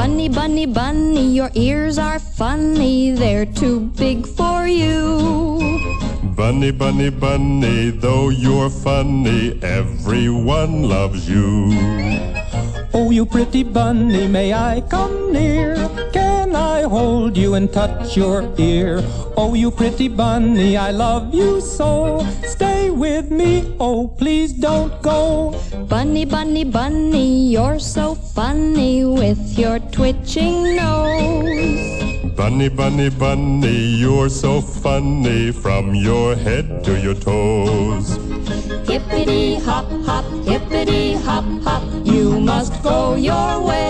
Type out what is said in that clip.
Bunny, bunny, bunny, your ears are funny, they're too big for you. Bunny, bunny, bunny, though you're funny, everyone loves you. Oh, you pretty bunny, may I come near? Can I hold you and touch your ear? Oh, you pretty bunny, I love you so. Stay with me, oh, please don't go. Bunny, bunny, bunny, you're so funny with your twitching nose. Bunny, bunny, bunny, you're so funny from your head to your toes. Hippity hop hop, hippity hop hop, you must go your way.